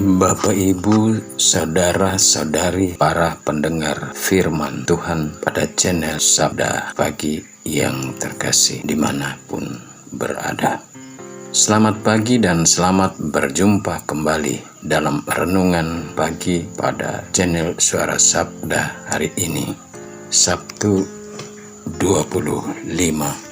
Bapak, Ibu, saudara-saudari, para pendengar firman Tuhan pada channel Sabda Pagi yang terkasih dimanapun berada. Selamat pagi dan selamat berjumpa kembali dalam renungan pagi pada channel Suara Sabda hari ini, Sabtu 25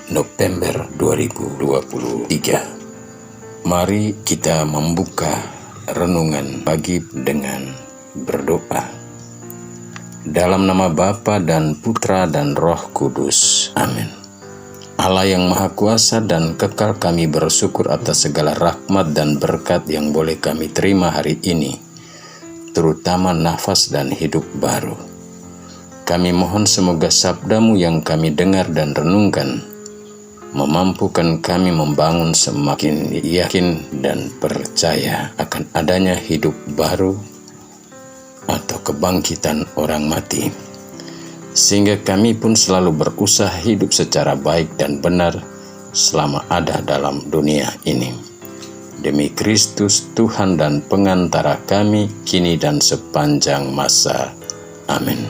November 2023. Mari kita membuka renungan pagi dengan berdoa. Dalam nama Bapa dan Putra dan Roh Kudus. Amin. Allah yang Maha Kuasa dan Kekal, kami bersyukur atas segala rahmat dan berkat yang boleh kami terima hari ini, terutama nafas dan hidup baru. Kami mohon semoga sabda-Mu yang kami dengar dan renungkan memampukan kami membangun semakin yakin dan percaya akan adanya hidup baru atau kebangkitan orang mati, sehingga kami pun selalu berusaha hidup secara baik dan benar selama ada dalam dunia ini. Demi Kristus Tuhan dan pengantara kami, kini dan sepanjang masa. Amin.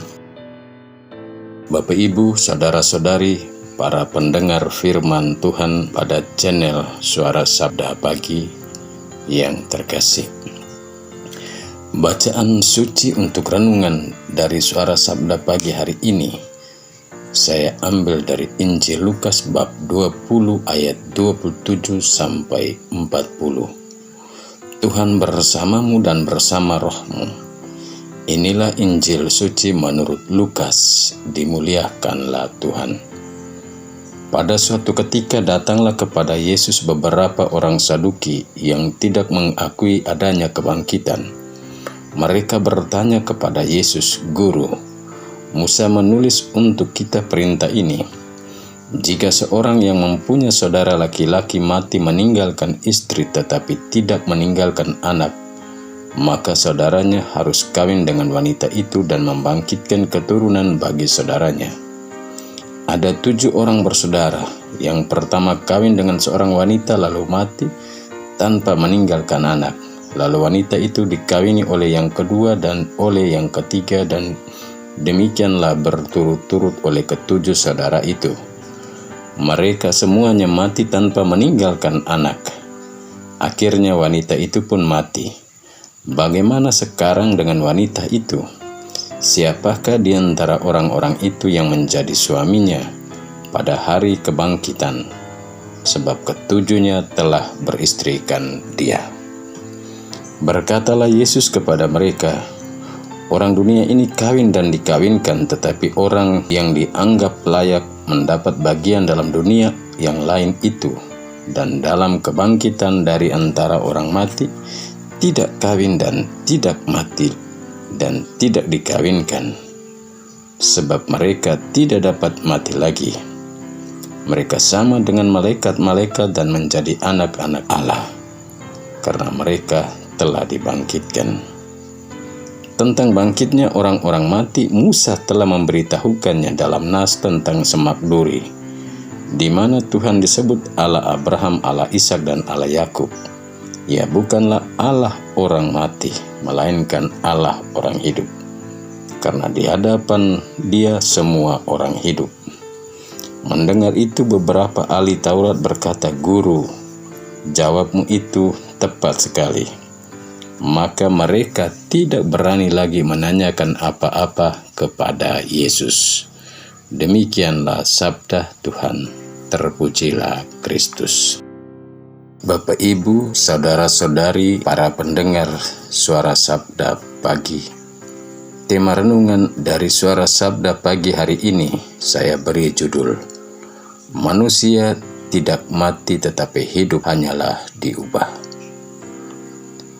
Bapak, Ibu, saudara-saudari, para pendengar firman Tuhan pada channel Suara Sabda Pagi yang terkasih. Bacaan suci untuk renungan dari Suara Sabda Pagi hari ini saya ambil dari Injil Lukas bab 20 ayat 27 sampai 40. Tuhan bersamamu dan bersama rohmu. Inilah Injil suci menurut Lukas, dimuliakanlah Tuhan. Pada suatu ketika datanglah kepada Yesus beberapa orang Saduki yang tidak mengakui adanya kebangkitan. Mereka bertanya kepada Yesus, "Guru, Musa menulis untuk kita perintah ini. Jika seorang yang mempunyai saudara laki-laki mati meninggalkan istri tetapi tidak meninggalkan anak, maka saudaranya harus kawin dengan wanita itu dan membangkitkan keturunan bagi saudaranya. Ada 7 orang bersaudara. Yang pertama kawin dengan seorang wanita lalu mati tanpa meninggalkan anak. Lalu wanita itu dikawini oleh yang kedua dan oleh yang ketiga, dan demikianlah berturut-turut oleh ke-7 saudara itu. Mereka semuanya mati tanpa meninggalkan anak. Akhirnya wanita itu pun mati. Bagaimana sekarang dengan wanita itu? Siapakah di antara orang-orang itu yang menjadi suaminya pada hari kebangkitan? Sebab ketujuhnya telah beristrikan dia." Berkatalah Yesus kepada mereka, "Orang dunia ini kawin dan dikawinkan, tetapi orang yang dianggap layak mendapat bagian dalam dunia yang lain itu dan dalam kebangkitan dari antara orang mati tidak kawin dan tidak mati dan tidak dikawinkan, sebab mereka tidak dapat mati lagi. Mereka sama dengan malaikat-malaikat dan menjadi anak-anak Allah, karena mereka telah dibangkitkan." Tentang bangkitnya orang-orang mati, Musa telah memberitahukannya dalam nas tentang semak duri, di mana Tuhan disebut Allah Abraham, Allah Ishak, dan Allah Yakub. Ia bukanlah Allah orang mati, melainkan Allah orang hidup, karena di hadapan Dia semua orang hidup. Mendengar itu beberapa ahli Taurat berkata, "Guru, jawabmu itu tepat sekali." Maka mereka tidak berani lagi menanyakan apa-apa kepada Yesus. Demikianlah sabda Tuhan. Terpujilah Kristus. Bapak, Ibu, saudara-saudari, para pendengar Suara Sabda Pagi. Tema renungan dari Suara Sabda Pagi hari ini saya beri judul, "Manusia tidak mati tetapi hidup hanyalah diubah."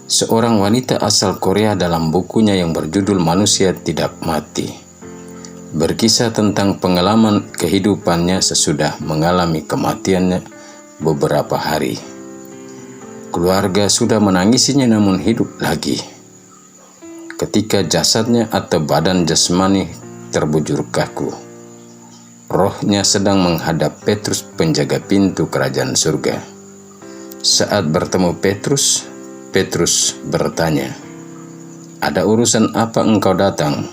Seorang wanita asal Korea dalam bukunya yang berjudul "Manusia Tidak Mati" berkisah tentang pengalaman kehidupannya sesudah mengalami kematiannya beberapa hari. Keluarga sudah menangisinya namun hidup lagi. Ketika jasadnya atau badan jasmani terbujur kaku, rohnya sedang menghadap Petrus, penjaga pintu kerajaan surga. Saat bertemu Petrus bertanya, ada urusan apa engkau datang?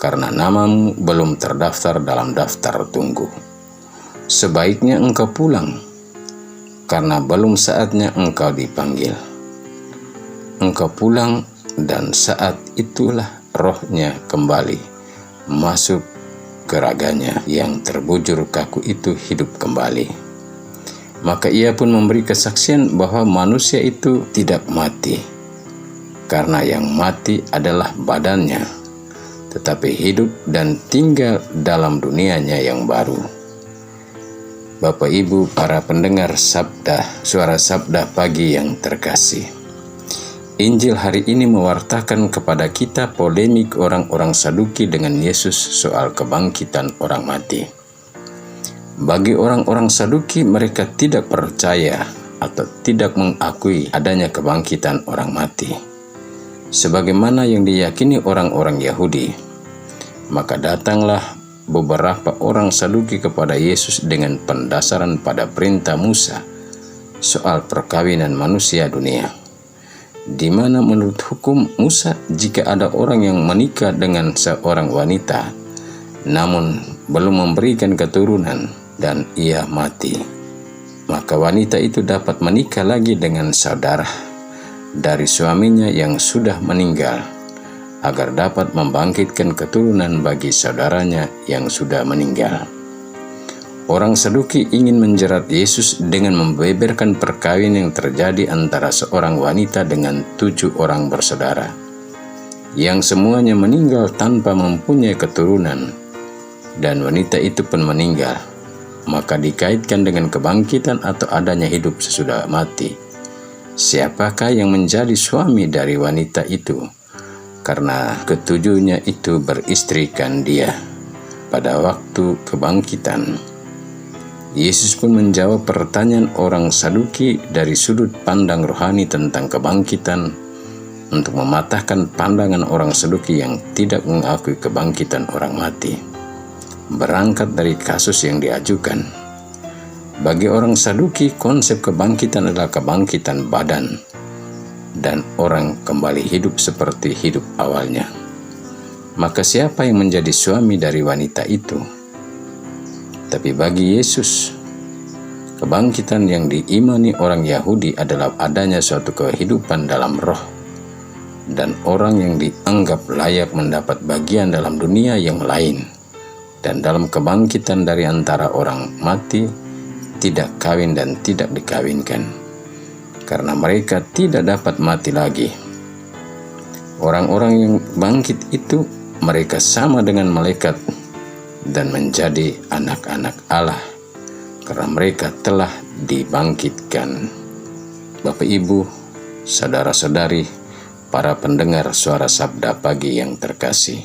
Karena namamu belum terdaftar dalam daftar tunggu. Sebaiknya engkau pulang, karena belum saatnya engkau dipanggil. Engkau pulang, dan saat itulah rohnya kembali masuk ke raganya. Yang terbujur kaku itu hidup kembali. Maka ia pun memberi kesaksian bahwa manusia itu tidak mati, karena yang mati adalah badannya, tetapi hidup dan tinggal dalam dunianya yang baru. Bapak Ibu para pendengar suara sabda pagi yang terkasih, Injil hari ini mewartakan kepada kita polemik orang-orang Saduki dengan Yesus soal kebangkitan orang mati. Bagi orang-orang Saduki, mereka tidak percaya atau tidak mengakui adanya kebangkitan orang mati, sebagaimana yang diyakini orang-orang Yahudi. Maka datanglah beberapa orang Saduki kepada Yesus dengan pendasaran pada perintah Musa soal perkawinan manusia dunia, di mana menurut hukum Musa, jika ada orang yang menikah dengan seorang wanita namun belum memberikan keturunan dan ia mati, maka wanita itu dapat menikah lagi dengan saudara dari suaminya yang sudah meninggal, agar dapat membangkitkan keturunan bagi saudaranya yang sudah meninggal. Orang Saduki ingin menjerat Yesus dengan membeberkan perkawinan yang terjadi antara seorang wanita dengan 7 orang bersaudara, yang semuanya meninggal tanpa mempunyai keturunan, dan wanita itu pun meninggal, maka dikaitkan dengan kebangkitan atau adanya hidup sesudah mati. Siapakah yang menjadi suami dari wanita itu? Karena ketujuhnya itu beristrikan dia pada waktu kebangkitan. Yesus pun menjawab pertanyaan orang Saduki dari sudut pandang rohani tentang kebangkitan, untuk mematahkan pandangan orang Saduki yang tidak mengakui kebangkitan orang mati. Berangkat dari kasus yang diajukan, bagi orang Saduki konsep kebangkitan adalah kebangkitan badan, dan orang kembali hidup seperti hidup awalnya. Maka siapa yang menjadi suami dari wanita itu? Tapi bagi Yesus, kebangkitan yang diimani orang Yahudi adalah adanya suatu kehidupan dalam roh, dan orang yang dianggap layak mendapat bagian dalam dunia yang lain, dan dalam kebangkitan dari antara orang mati, tidak kawin dan tidak dikawinkan, karena mereka tidak dapat mati lagi. Orang-orang yang bangkit itu, mereka sama dengan malaikat dan menjadi anak-anak Allah, karena mereka telah dibangkitkan. Bapak Ibu, saudara-saudari, para pendengar suara sabda pagi yang terkasih,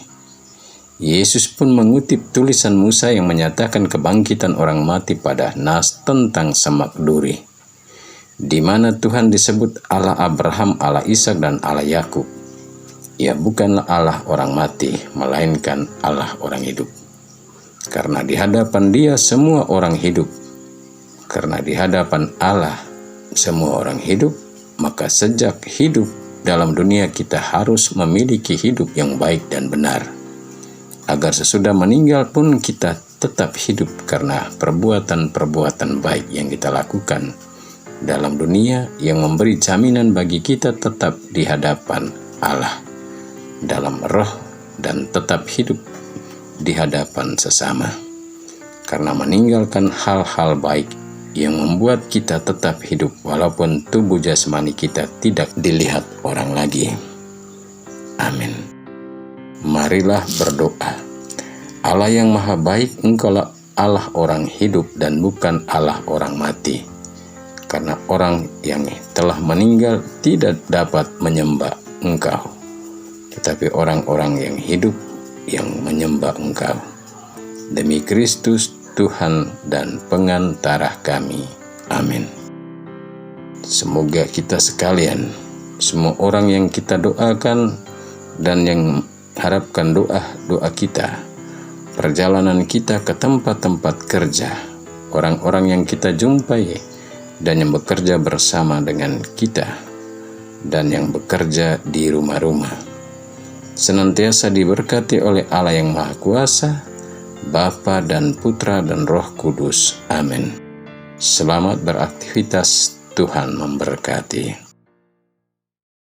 Yesus pun mengutip tulisan Musa yang menyatakan kebangkitan orang mati pada Nas tentang semak duri, di mana Tuhan disebut Allah Abraham, Allah Ishak, dan Allah Yakub. Ia bukanlah Allah orang mati, melainkan Allah orang hidup. Karena di hadapan Dia semua orang hidup. Karena di hadapan Allah semua orang hidup, maka sejak hidup dalam dunia kita harus memiliki hidup yang baik dan benar, agar sesudah meninggal pun kita tetap hidup karena perbuatan-perbuatan baik yang kita lakukan dalam dunia, yang memberi jaminan bagi kita tetap di hadapan Allah dalam roh dan tetap hidup di hadapan sesama, karena meninggalkan hal-hal baik yang membuat kita tetap hidup walaupun tubuh jasmani kita tidak dilihat orang lagi. Amin. Marilah berdoa. Allah yang maha baik, Engkaulah Allah orang hidup dan bukan Allah orang mati. Karena orang yang telah meninggal tidak dapat menyembah Engkau, tetapi orang-orang yang hidup yang menyembah Engkau. Demi Kristus Tuhan dan pengantara kami. Amin. Semoga kita sekalian, semua orang yang kita doakan dan yang harapkan doa kita, perjalanan kita ke tempat-tempat kerja, orang-orang yang kita jumpai dan yang bekerja bersama dengan kita, dan yang bekerja di rumah-rumah, senantiasa diberkati oleh Allah yang Maha Kuasa, Bapa dan Putra dan Roh Kudus. Amin. Selamat beraktivitas, Tuhan memberkati.